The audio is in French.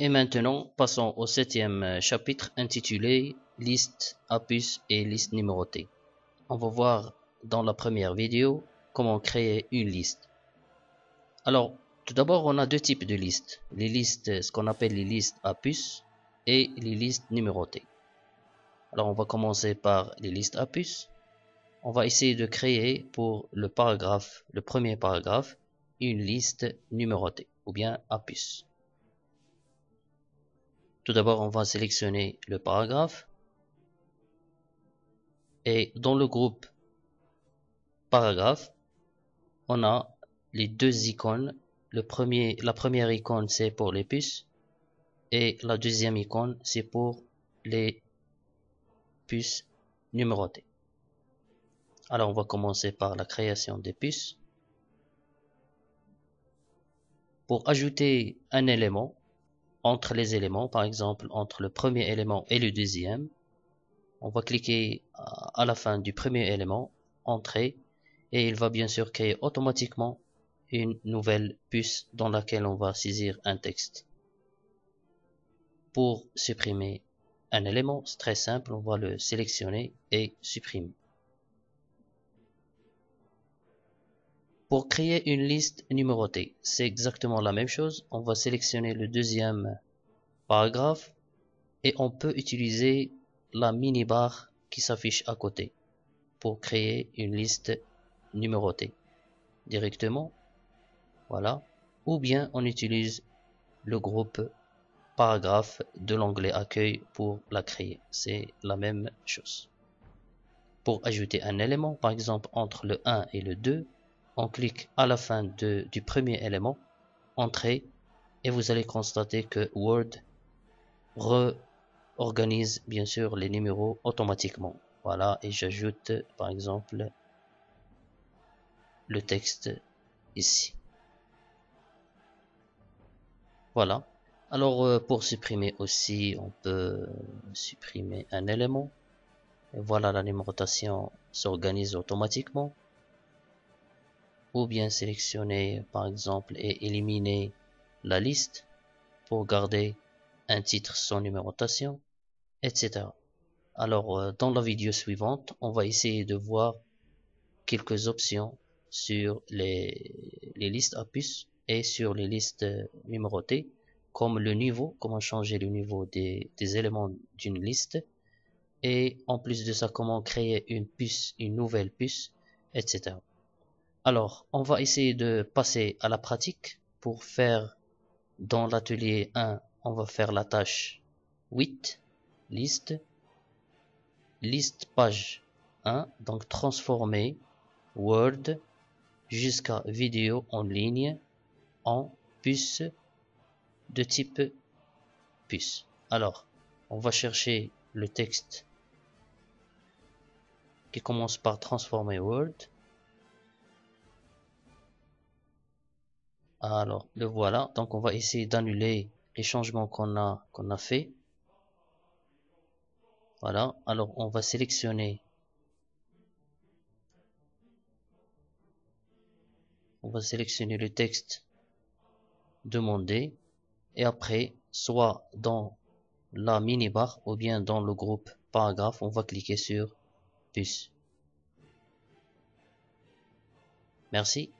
Et maintenant, passons au 7e chapitre intitulé Liste à puce et liste numérotée. On va voir dans la première vidéo comment créer une liste. Alors, tout d'abord, on a deux types de listes. Les listes, ce qu'on appelle les listes à puce et les listes numérotées. Alors, on va commencer par les listes à puce. On va essayer de créer pour le premier paragraphe, une liste numérotée ou bien à puce. Tout d'abord, on va sélectionner le paragraphe et dans le groupe paragraphe, on a les deux icônes. La première icône, c'est pour les puces et la deuxième icône, c'est pour les puces numérotées. Alors, on va commencer par la création des puces. Pour ajouter un élément entre les éléments, par exemple entre le premier élément et le deuxième, on va cliquer à la fin du premier élément, Entrée, et il va bien sûr créer automatiquement une nouvelle puce dans laquelle on va saisir un texte. Pour supprimer un élément, c'est très simple, on va le sélectionner et supprimer. Pour créer une liste numérotée, c'est exactement la même chose. On va sélectionner le deuxième paragraphe et on peut utiliser la mini-barre qui s'affiche à côté pour créer une liste numérotée directement. Voilà. Ou bien on utilise le groupe paragraphe de l'onglet accueil pour la créer. C'est la même chose. Pour ajouter un élément, par exemple entre le 1 et le 2, on clique à la fin du premier élément, Entrée, et vous allez constater que Word réorganise bien sûr les numéros automatiquement. Voilà, et j'ajoute par exemple le texte ici. Voilà. Alors pour supprimer aussi, on peut supprimer un élément. Et voilà, la numérotation s'organise automatiquement. Ou bien sélectionner par exemple et éliminer la liste pour garder un titre sans numérotation, etc. Alors dans la vidéo suivante, on va essayer de voir quelques options sur les listes à puces et sur les listes numérotées, comme le niveau, comment changer le niveau des éléments d'une liste, et en plus de ça, comment créer une puce, une nouvelle puce, etc. Alors, on va essayer de passer à la pratique. Pour faire dans l'atelier 1, on va faire la tâche 8, liste page 1, donc transformer Word jusqu'à vidéo en ligne en puce de type puce. Alors, on va chercher le texte qui commence par transformer Word. Alors, le voilà. Donc, on va essayer d'annuler les changements qu'on a fait. Voilà. Alors, on va sélectionner. On va sélectionner le texte demandé. Et après, soit dans la mini-barre ou bien dans le groupe paragraphe, on va cliquer sur puce. Merci.